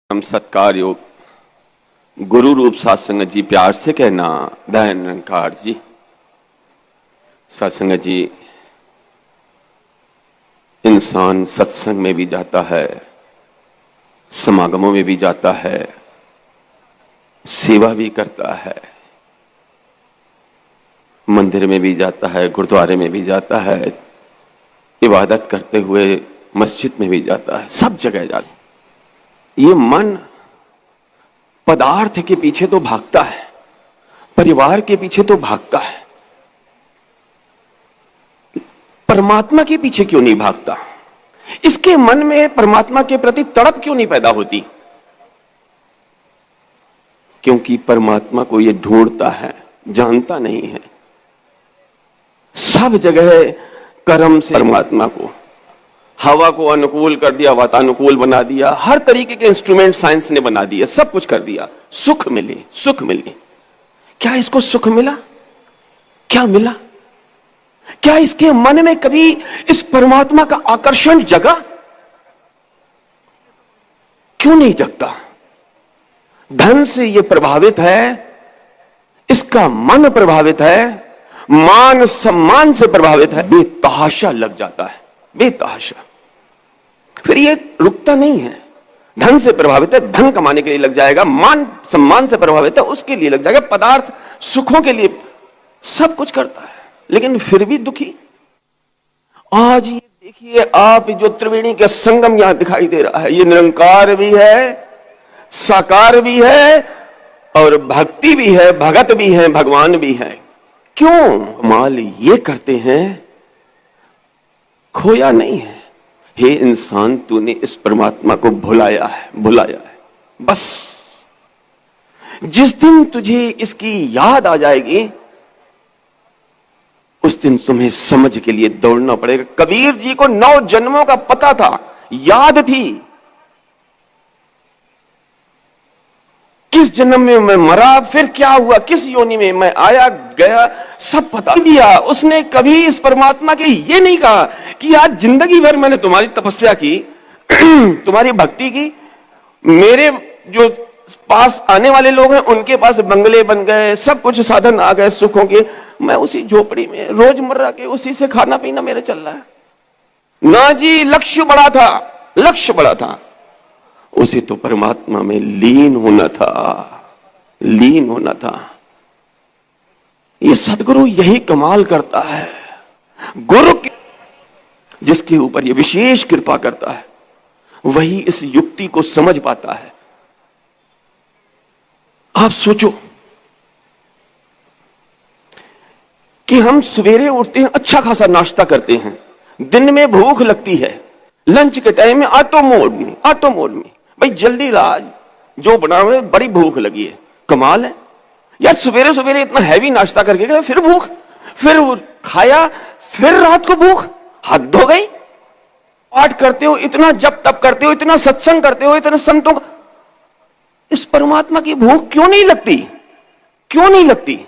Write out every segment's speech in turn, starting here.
हम सत्कार योग गुरु रूप सत्संगत जी, प्यार से कहना दयान निरंकार जी। सत्संगत जी, इंसान सत्संग में भी जाता है, समागमों में भी जाता है, सेवा भी करता है, मंदिर में भी जाता है, गुरुद्वारे में भी जाता है, इबादत करते हुए मस्जिद में भी जाता है, सब जगह जाता है। ये मन पदार्थ के पीछे तो भागता है, परिवार के पीछे तो भागता है, परमात्मा के पीछे क्यों नहीं भागता? इसके मन में परमात्मा के प्रति तड़प क्यों नहीं पैदा होती? क्योंकि परमात्मा को यह ढूंढता है, जानता नहीं है। सब जगह कर्म से परमात्मा को, हवा को अनुकूल कर दिया, वातानुकूल बना दिया, हर तरीके के इंस्ट्रूमेंट साइंस ने बना दिए, सब कुछ कर दिया, सुख मिले, सुख मिले। क्या इसको सुख मिला? क्या मिला? क्या इसके मन में कभी इस परमात्मा का आकर्षण जगा? क्यों नहीं जगता? धन से यह प्रभावित है, इसका मन प्रभावित है, मान सम्मान से प्रभावित है, बेतहाशा लग जाता है, बेतहाशा। फिर ये रुकता नहीं है। धन से प्रभावित है, धन कमाने के लिए लग जाएगा, मान सम्मान से प्रभावित है, उसके लिए लग जाएगा, पदार्थ सुखों के लिए सब कुछ करता है, लेकिन फिर भी दुखी। आज ये देखिए आप, जो त्रिवेणी का संगम यहां दिखाई दे रहा है, ये निरंकार भी है, साकार भी है, और भक्ति भी है, भगत भी है, भगवान भी है। क्यों माल ये करते हैं? खोया नहीं है। हे इंसान, तूने इस परमात्मा को भुलाया है, भुलाया है। बस जिस दिन तुझे इसकी याद आ जाएगी, उस दिन तुम्हें समझ के लिए दौड़ना पड़ेगा। कबीर जी को 9 जन्मों का पता था, याद थी। किस जन्म में मैं मरा, फिर क्या हुआ, किस योनि में मैं आया गया, सब पता दिया। उसने कभी इस परमात्मा के ये नहीं कहा कि आज जिंदगी भर मैंने तुम्हारी तपस्या की, तुम्हारी भक्ति की, मेरे जो पास आने वाले लोग हैं उनके पास बंगले बन गए, सब कुछ साधन आ गए सुखों के, मैं उसी झोपड़ी में रोजमर्रा के उसी से खाना पीना मेरा चल रहा है। ना जी, लक्ष्य बड़ा था, लक्ष्य बड़ा था। उसे तो परमात्मा में लीन होना था, लीन होना था। ये सदगुरु यही कमाल करता है। गुरु जिसके ऊपर ये विशेष कृपा करता है, वही इस युक्ति को समझ पाता है। आप सोचो कि हम सवेरे उठते हैं, अच्छा खासा नाश्ता करते हैं, दिन में भूख लगती है, लंच के टाइम में ऑटो मोड में भाई जल्दी ला, जो बना हुआ, बड़ी भूख लगी है। कमाल है यार, सवेरे सवेरे इतना हैवी नाश्ता करके गया, फिर भूख, फिर खाया, फिर रात को भूख, हद हो गई। पाठ करते हो, इतना जप तप करते हो, इतना सत्संग करते हो, इतने संतों का, इस परमात्मा की भूख क्यों नहीं लगती? क्यों नहीं लगती?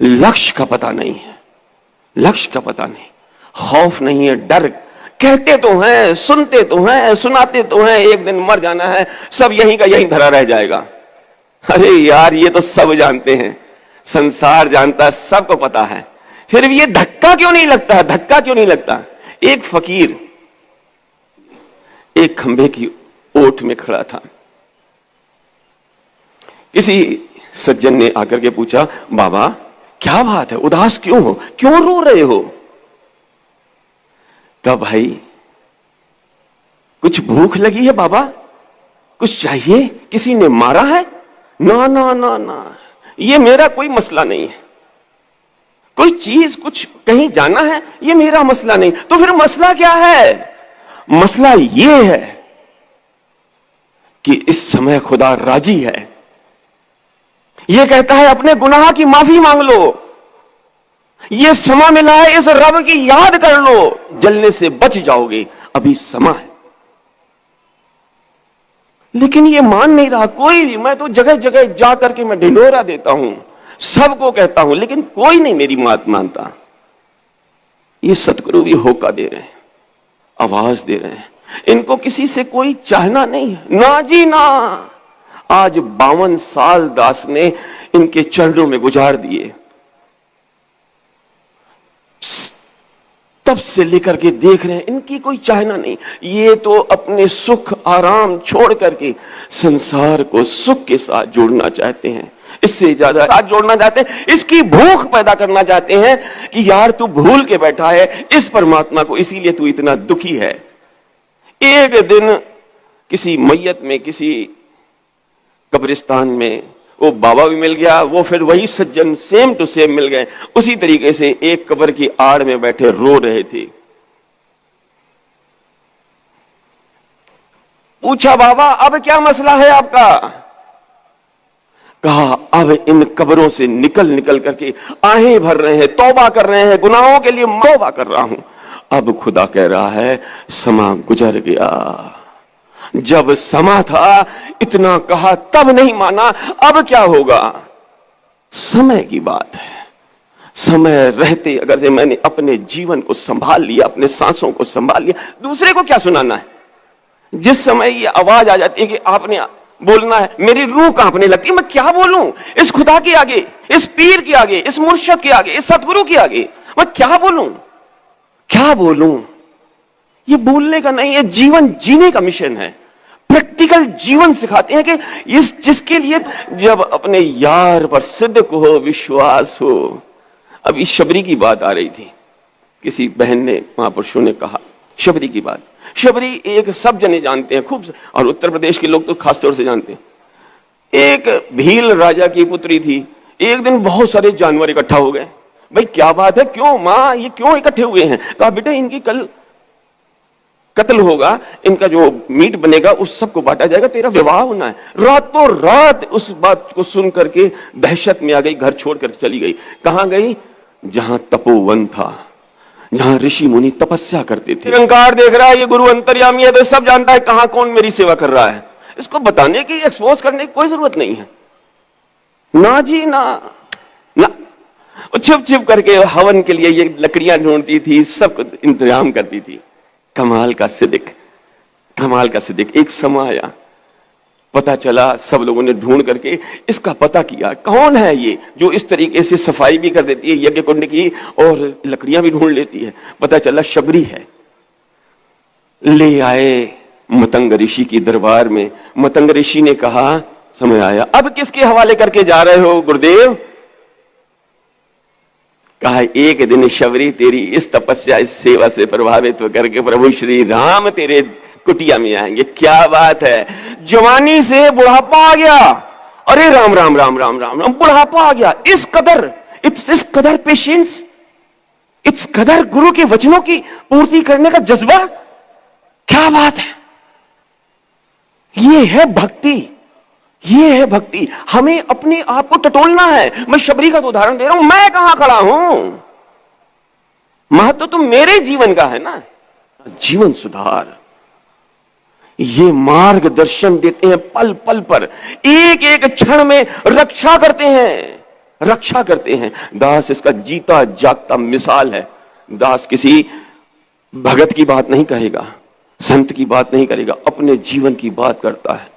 लक्ष्य का पता नहीं है, लक्ष्य का पता नहीं, खौफ नहीं है, डर। कहते तो हैं, सुनते तो हैं, सुनाते तो हैं, एक दिन मर जाना है, सब यहीं का यहीं धरा रह जाएगा। अरे यार, ये तो सब जानते हैं, संसार जानता है, सबको पता है, फिर भी ये धक्का क्यों नहीं लगता? धक्का क्यों नहीं लगता? एक फकीर एक खंभे की ओट में खड़ा था। किसी सज्जन ने आकर के पूछा, बाबा क्या बात है, उदास क्यों हो, क्यों रो रहे हो? कहा, भाई कुछ भूख लगी है बाबा, कुछ चाहिए, किसी ने मारा है? ना ना ना ना, ये मेरा कोई मसला नहीं है। कोई चीज, कुछ कहीं जाना है, ये मेरा मसला नहीं। तो फिर मसला क्या है? मसला ये है कि इस समय खुदा राजी है, ये कहता है अपने गुनाह की माफी मांग लो, ये समय मिला है, इस रब की याद कर लो, जलने से बच जाओगे, अभी समय है। लेकिन ये मान नहीं रहा कोई। मैं तो जगह जगह जा करके मैं ढिंढोरा देता हूं, सबको कहता हूं, लेकिन कोई नहीं मेरी बात मानता। ये सतगुरु भी होका दे रहे हैं, आवाज दे रहे हैं, इनको किसी से कोई चाहना नहीं है, ना जी ना। आज 52 साल दास ने इनके चरणों में गुजार दिए, तब से लेकर के देख रहे हैं, इनकी कोई चाहना नहीं। ये तो अपने सुख आराम छोड़ करके संसार को सुख के साथ जोड़ना चाहते हैं, इससे ज्यादा साथ जोड़ना चाहते हैं, इसकी भूख पैदा करना चाहते हैं कि यार तू भूल के बैठा है इस परमात्मा को, इसीलिए तू इतना दुखी है। एक दिन किसी मैयत में, किसी कब्रिस्तान में वो बाबा भी मिल गया, वो फिर वही सज्जन सेम टू सेम मिल गए, उसी तरीके से एक कब्र की आड़ में बैठे रो रहे थे। पूछा, बाबा अब क्या मसला है आपका? कहा, अब इन कब्रों से निकल निकल करके आहें भर रहे हैं, तौबा कर रहे हैं, गुनाहों के लिए तौबा कर रहा हूं। अब खुदा कह रहा है समा गुजर गया, जब समा था इतना कहा तब नहीं माना, अब क्या होगा? समय की बात है। समय रहते अगर मैंने अपने जीवन को संभाल लिया, अपने सांसों को संभाल लिया, दूसरे को क्या सुनाना है? जिस समय ये आवाज आ जाती है कि आपने बोलना है, मेरी रूह कांपने लगती है, मैं क्या बोलूं इस खुदा के आगे, इस पीर के आगे, इस मुर्शद के आगे, इस सतगुरु के आगे, मैं क्या बोलूं, क्या बोलूं? ये बोलने का नहीं है, जीवन जीने का मिशन है। प्रैक्टिकल जीवन सिखाते हैं कि इस जिसके लिए जब अपने यार पर सिद्ध को हो, विश्वास हो। अभी शबरी की बात आ रही थी, किसी बहन ने, महापुरुषों ने कहा शबरी की बात। शबरी एक सब जने जानते हैं खूब, और उत्तर प्रदेश के लोग तो खासतौर से जानते हैं। एक भील राजा की पुत्री थी। एक दिन बहुत सारे जानवर इकट्ठा हो गए। भाई क्या बात है, क्यों माँ ये क्यों इकट्ठे हुए हैं? कहा बेटा इनकी कल कत्ल होगा, इनका जो मीट बनेगा उस सबको बांटा जाएगा, तेरा विवाह होना है। रातों रात उस बात को सुन करके दहशत में आ गई, घर छोड़ कर चली गई। कहां गई? जहां तपोवन था, जहां ऋषि मुनि तपस्या करते थे। निरंकार देख रहा है, ये गुरु अंतर्यामी है तो सब जानता है कहां कौन मेरी सेवा कर रहा है। इसको बताने की, एक्सपोज करने की कोई जरूरत नहीं है। ना जी ना, ना। छिप छिप करके हवन के लिए ये लकड़ियां ढूंढती थी, सब इंतजाम करती थी। कमाल का सिद्दीक, कमाल का सिद्दीक। एक समय आया, पता चला, सब लोगों ने ढूंढ करके इसका पता किया, कौन है ये जो इस तरीके से सफाई भी कर देती है यज्ञ कुंड की और लकड़ियां भी ढूंढ लेती है। पता चला शबरी है। ले आए मतंग ऋषि की दरबार में। मतंग ऋषि ने कहा समय आया, अब किसके हवाले करके जा रहे हो गुरुदेव? कहा एक दिन शबरी तेरी इस तपस्या, इस सेवा से प्रभावित होकर के प्रभु श्री राम तेरे कुटिया में आएंगे। क्या बात है, जवानी से बुढ़ापा आ गया। अरे राम राम राम राम राम राम, बुढ़ापा आ गया। इस कदर पेशेंस, इस कदर गुरु के वचनों की पूर्ति करने का जज्बा, क्या बात है। ये है भक्ति, ये है भक्ति। हमें अपने आप को टटोलना है। मैं शबरी का तो उदाहरण दे रहा हूं, मैं कहां खड़ा हूं? महत्व तो मेरे जीवन का है ना। जीवन सुधार, ये मार्गदर्शन देते हैं पल पल पर, एक एक क्षण में रक्षा करते हैं, रक्षा करते हैं। दास इसका जीता जागता मिसाल है। दास किसी भगत की बात नहीं करेगा, संत की बात नहीं करेगा, अपने जीवन की बात करता है।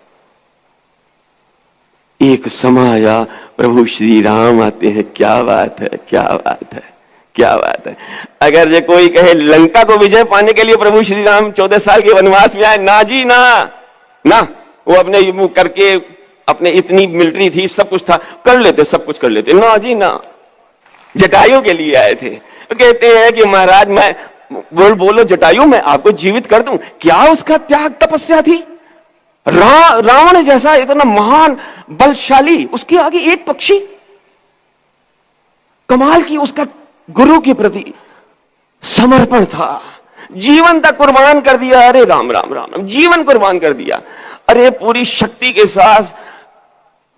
एक समय आया, प्रभु श्री राम आते हैं। क्या बात है, क्या बात है, क्या बात है। अगर ये कोई कहे लंका को विजय पाने के लिए प्रभु श्री राम 14 साल के वनवास में आए, ना जी ना, ना। वो अपने करके, अपने इतनी मिलिट्री थी, सब कुछ था, कर लेते, सब कुछ कर लेते, ना जी ना। जटायु के लिए आए थे। तो कहते हैं कि महाराज मैं बोलो जटायु, मैं आपको जीवित कर दूं। क्या उसका त्याग तपस्या थी? रावण जैसा इतना महान बलशाली, उसके आगे एक पक्षी। कमाल की उसका गुरु के प्रति समर्पण था, जीवन तक कुर्बान कर दिया। अरे राम राम राम राम, जीवन कुर्बान कर दिया। अरे पूरी शक्ति के साथ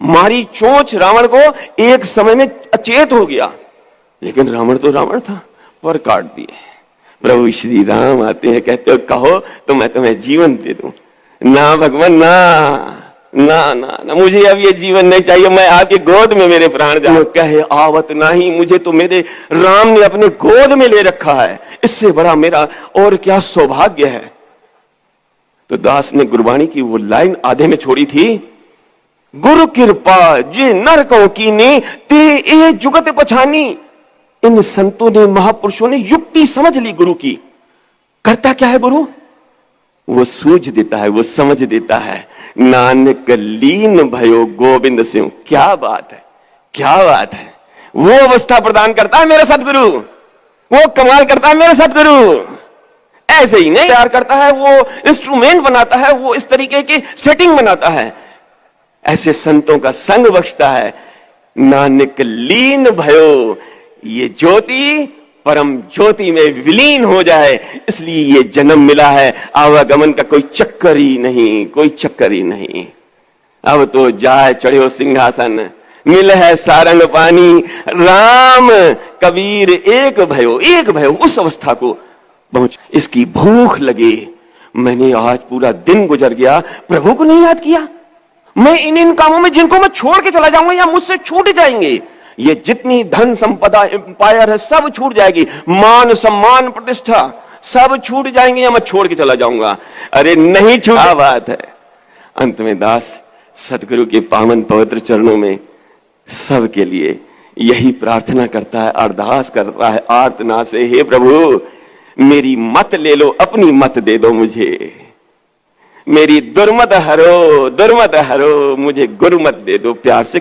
मारी चोंच रावण को, एक समय में अचेत हो गया, लेकिन रावण तो रावण था, पर काट दिए। प्रभु श्री राम आते हैं, कहते हो कहो तो मैं तुम्हें जीवन दे दूं। ना भगवान, ना ना ना ना, मुझे अब ये जीवन नहीं चाहिए, मैं आपकी गोद में मेरे प्राण जाऊं। कहे आवत नहीं, मुझे तो मेरे राम ने अपने गोद में ले रखा है, इससे बड़ा मेरा और क्या सौभाग्य है। तो दास ने गुरबाणी की वो लाइन आधे में छोड़ी थी, गुरु कृपा जे नर को कीनी ते ए जुगत पछानी। इन संतों ने, महापुरुषों ने युक्ति समझ ली गुरु की। करता क्या है गुरु? वो सूझ देता है, वो समझ देता है। नानक लीन भयो गोविंद सिंह। क्या बात है, क्या बात है। वो अवस्था प्रदान करता है मेरा सतगुरु, वो कमाल करता है मेरा सतगुरु। ऐसे ही नहीं तैयार करता है, वो इंस्ट्रूमेंट बनाता है, वो इस तरीके की सेटिंग बनाता है, ऐसे संतों का संग बख्शता है। नानक लीन भयो, ये ज्योति परम ज्योति में विलीन हो जाए, इसलिए ये जन्म मिला है। आवागमन का कोई चक्कर ही नहीं, कोई चक्कर ही नहीं। अब तो जाए चढ़ो सिंहासन, मिल है सारंग पानी। राम कबीर एक भयो उस अवस्था को पहुंच। इसकी भूख लगे। मैंने आज पूरा दिन गुजर गया, प्रभु को नहीं याद किया। मैं इन कामों में जिनको मैं छोड़ के चला जाऊंगा या मुझसे छूट जाएंगे, ये जितनी धन संपदा एम्पायर है सब छूट जाएगी, मान सम्मान प्रतिष्ठा सब छूट जाएंगे या मैं छोड़ के चला जाऊंगा। अरे नहीं छूट। क्या बात है। अंत में दास सतगुरु के पावन पवित्र चरणों में सबके लिए यही प्रार्थना करता है, अरदास करता है आर्तना से, हे प्रभु मेरी मत ले लो, अपनी मत दे दो मुझे। मेरी दुर्मत हरो, मुझे गुरुमत दे दो। प्यार से